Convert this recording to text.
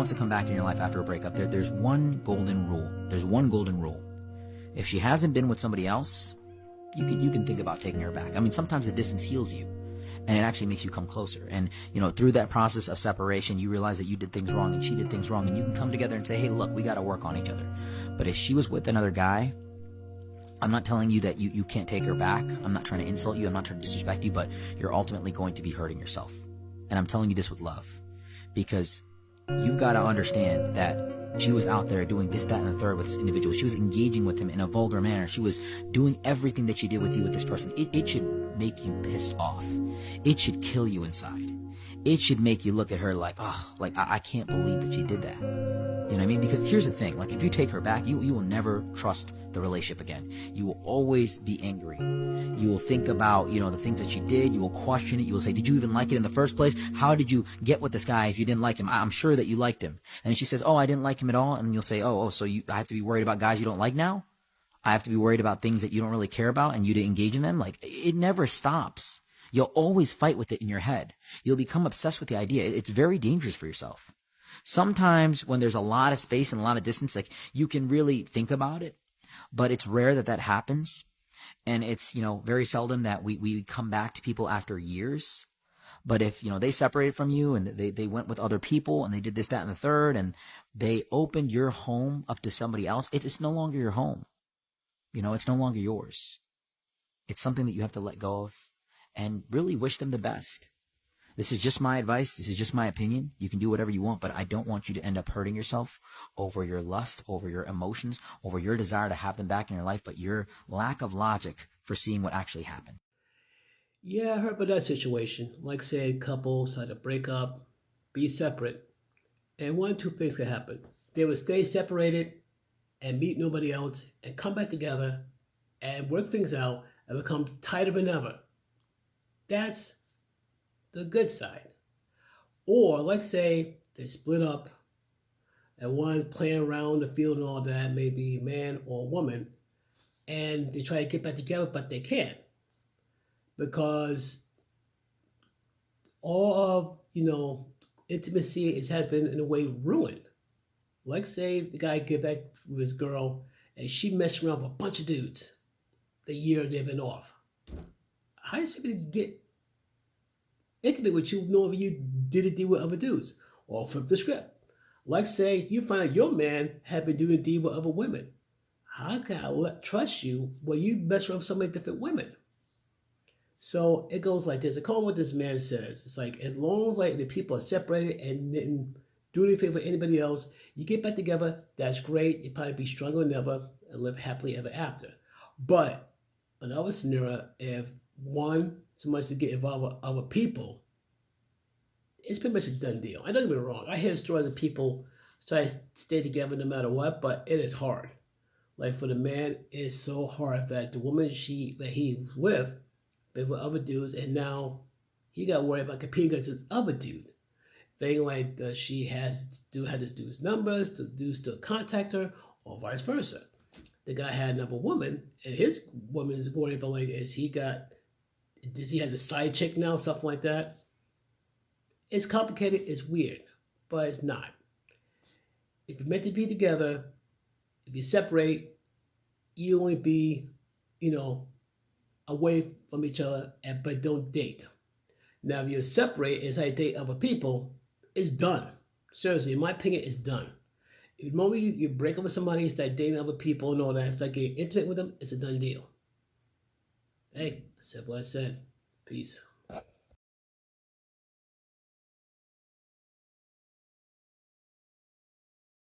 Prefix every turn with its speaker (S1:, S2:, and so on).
S1: wants to come back in your life after a breakup, there's one golden rule. There's one golden rule. If she hasn't been with somebody else, you can think about taking her back. I mean, sometimes the distance heals you, and it actually makes you come closer. And, through that process of separation, you realize that you did things wrong and she did things wrong, and you can come together and say, hey, look, we got to work on each other. But if she was with another guy, I'm not telling you that you can't take her back. I'm not trying to insult you. I'm not trying to disrespect you, but you're ultimately going to be hurting yourself. And I'm telling you this with love, because you've got to understand that she was out there doing this, that, and the third with this individual. She was engaging with him in a vulgar manner. She was doing everything that she did with you with this person. It should make you pissed off. It should kill you inside. It should make you look at her like, I can't believe that she did that. You know what I mean? Because here's the thing. Like, if you take her back, you will never trust the relationship again. You will always be angry. You will think about, the things that she did. You will question it. You will say, did you even like it in the first place? How did you get with this guy if you didn't like him? I'm sure that you liked him. And she says, oh, I didn't like him at all. And you'll say, so I have to be worried about guys you don't like now? I have to be worried about things that you don't really care about and you to engage in them? Like, it never stops. You'll always fight with it in your head. You'll become obsessed with the idea. It's very dangerous for yourself. Sometimes when there's a lot of space and a lot of distance, like, you can really think about it, but it's rare that happens. And it's, very seldom that we come back to people after years. But if, they separated from you and they went with other people and they did this, that, and the third, and they opened your home up to somebody else, it's no longer your home. It's no longer yours. It's something that you have to let go of and really wish them the best. This is just my advice. This is just my opinion. You can do whatever you want, but I don't want you to end up hurting yourself over your lust, over your emotions, over your desire to have them back in your life, but your lack of logic for seeing what actually happened.
S2: Yeah, I heard about that situation. Like, say, a couple decide to break up, be separate, and one of two things could happen. They would stay separated and meet nobody else and come back together and work things out and become tighter than ever. That's the good side. Or, like, say, they split up and one's playing around the field and all that, maybe man or woman, and they try to get back together, but they can't because all of, intimacy has been in a way ruined. Like, say, the guy get back with his girl and she messed around with a bunch of dudes the year they've been off. How is people get intimate with you knowing you did a deal with other dudes? Or flip the script. Like, say, you find out your man had been doing a deal with other women. How can I trust you when you mess around with so many different women? So it goes like this. I call what this man says. It's like, as long as the people are separated and didn't do anything for anybody else, you get back together, that's great. You probably be stronger than ever and live happily ever after. But another scenario, if one so much to get involved with other people, it's pretty much a done deal. I don't get me wrong. I hear stories of people try to stay together no matter what, but it is hard. Like, for the man, it's so hard that the woman that he was with, been with other dudes, and now he got worried about competing against this other dude. Thing like she has to have this dude's numbers, the dude still contact her, or vice versa. The guy had another woman, and his woman is worried about, does he has a side chick now, stuff like that. It's complicated, it's weird, but it's not. If you're meant to be together, if you separate, you only be, away from each other, but don't date. Now, if you separate and say date other people, it's done. Seriously, in my opinion, it's done. If the moment you break up with somebody, start dating other people and all that, start getting intimate with them, it's a done deal. Hey, I said what I said. Peace.